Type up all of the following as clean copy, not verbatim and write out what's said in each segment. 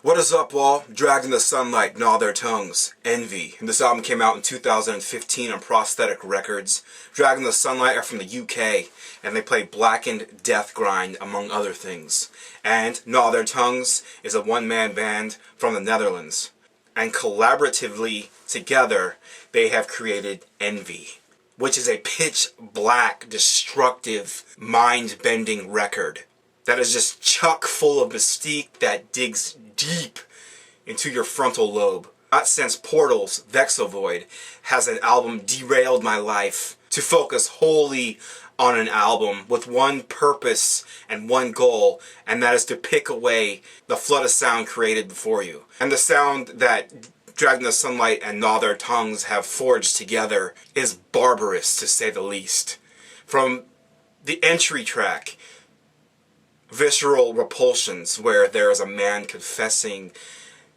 What is up, all? Dragged in the Sunlight, Gnaw Their Tongues, Envy. And this album came out in 2015 on Prosthetic Records. Dragged in the Sunlight are from the UK, and they play Blackened, Death Grind, among other things. And Gnaw Their Tongues is a one-man band from the Netherlands. And collaboratively, together, they have created Envy, which is a pitch-black, destructive, mind-bending record that is just chock full of mystique that digs deep into your frontal lobe. Not since Portal's Vexovoid has an album derailed my life to focus wholly on an album with one purpose and one goal, and that is to pick away the flood of sound created before you. And the sound that Dragged in the Sunlight and Gnaw Their Tongues have forged together is barbarous, to say the least. From the entry track, Visceral Repulsions, where there is a man confessing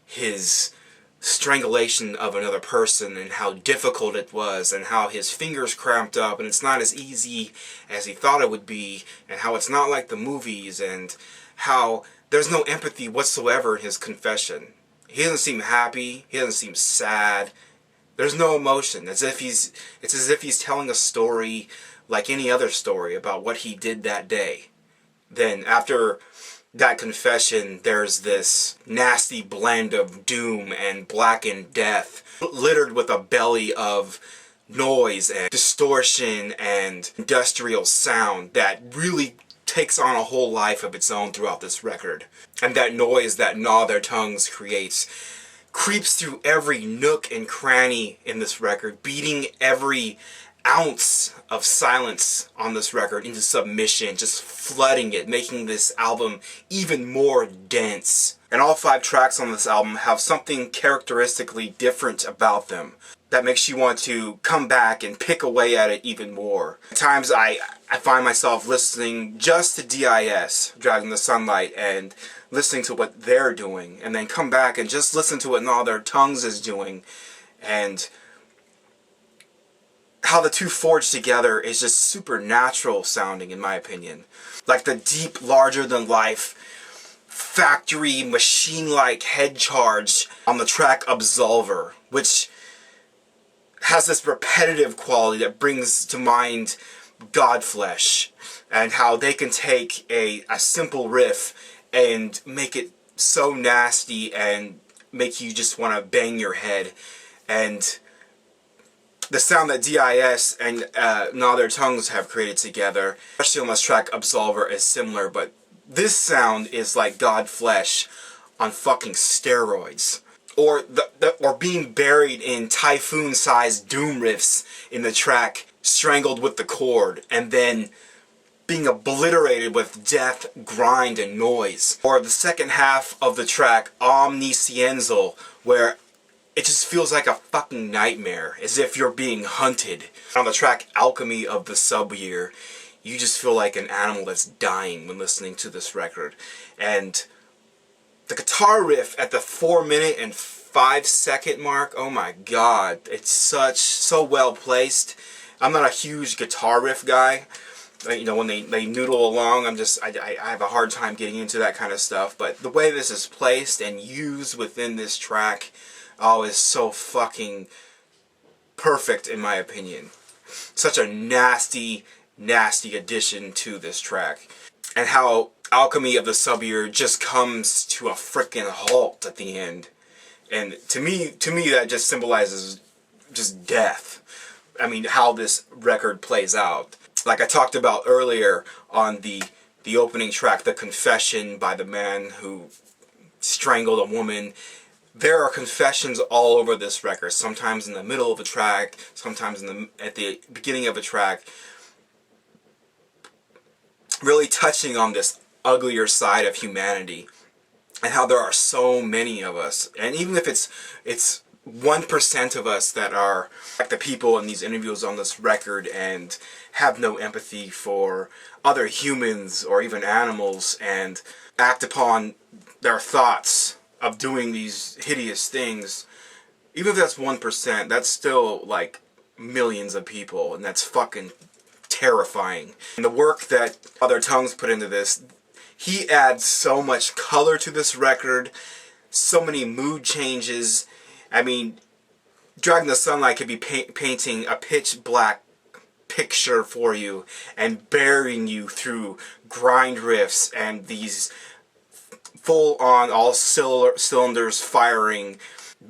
his strangulation of another person and how difficult it was and how his fingers cramped up and it's not as easy as he thought it would be, and how it's not like the movies, and how there's no empathy whatsoever in his confession. He doesn't seem happy, he doesn't seem sad, there's no emotion. It's as if he's telling a story like any other story about what he did that day. Then after that confession, there's this nasty blend of doom and blackened death, littered with a belly of noise and distortion and industrial sound that really takes on a whole life of its own throughout this record. And that noise that Gnaw Their Tongues creates creeps through every nook and cranny in this record, beating every ounce of silence on this record into submission, just flooding it, making this album even more dense. And all 5 tracks on this album have something characteristically different about them that makes you want to come back and pick away at it even more. At times I find myself listening just to DIS, Dragged in the Sunlight, and listening to what they're doing, and then come back and just listen to what Gnaw Their Tongues is doing, and how the two forged together is just supernatural sounding, in my opinion. Like the deep, larger-than-life, factory, machine-like head charge on the track Absolver, which has this repetitive quality that brings to mind Godflesh, and how they can take a simple riff and make it so nasty and make you just want to bang your head. And the sound that DIS and Gnaw Their Tongues have created together, especially on this track Absolver, is similar, but this sound is like Godflesh on fucking steroids. Or being buried in typhoon-sized doom riffs in the track Strangled with the Cord, and then being obliterated with death, grind, and noise. Or the second half of the track Omniscienzel, where it just feels like a fucking nightmare, as if you're being hunted. On the track Alchemy of the Sub-Year, you just feel like an animal that's dying when listening to this record. And the guitar riff at the 4-minute and 5-second mark, oh my god, it's so well placed. I'm not a huge guitar riff guy. You know, when they noodle along, I have a hard time getting into that kind of stuff. But the way this is placed and used within this track, oh, is so fucking perfect in my opinion. Such a nasty, nasty addition to this track. And how Alchemy of the Sub-Year just comes to a frickin' halt at the end. And to me that just symbolizes just death. I mean, how this record plays out. Like I talked about earlier on the opening track, The Confession by the man who strangled a woman. There are confessions all over this record, sometimes in the middle of a track, sometimes at the beginning of a track, really touching on this uglier side of humanity, and how there are so many of us. And even if it's 1% of us that are like the people in these interviews on this record and have no empathy for other humans or even animals, and act upon their thoughts of doing these hideous things, even if that's 1%, that's still like millions of people, and that's fucking terrifying. And the work that Gnaw Their Tongues put into this, he adds so much color to this record, so many mood changes. I mean, Dragging the Sunlight could be painting a pitch black picture for you and burying you through grind riffs and these full on all cylinders firing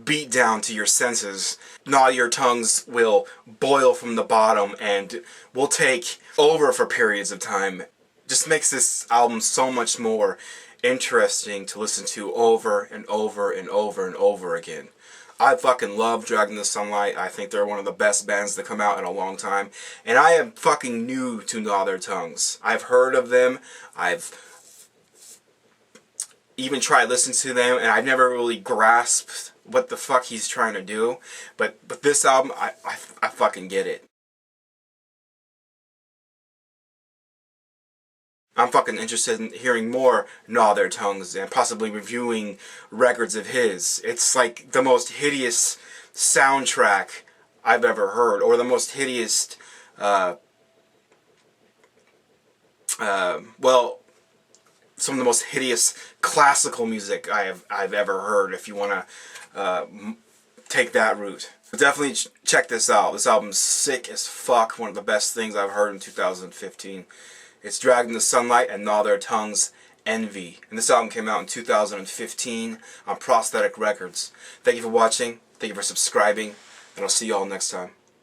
beat down to your senses. Gnaw Your Tongues will boil from the bottom and will take over for periods of time. Just makes this album so much more interesting to listen to over and over and over and over again. I fucking love Dragging the Sunlight. I think they're one of the best bands to come out in a long time. And I am fucking new to Gnaw Their Tongues. I've heard of them. I've even tried listening to them, and I've never really grasped what the fuck he's trying to do. But this album, I fucking get it. I'm fucking interested in hearing more Gnaw Their Tongues and possibly reviewing records of his. It's like the most hideous soundtrack I've ever heard, or the most hideous, well, some of the most hideous classical music I've ever heard, if you want to take that route. But definitely check this out. This album's sick as fuck. One of the best things I've heard in 2015. It's Dragging the Sunlight and Gnaw Their Tongues, Envy. And this album came out in 2015 on Prosthetic Records. Thank you for watching. Thank you for subscribing. And I'll see you all next time.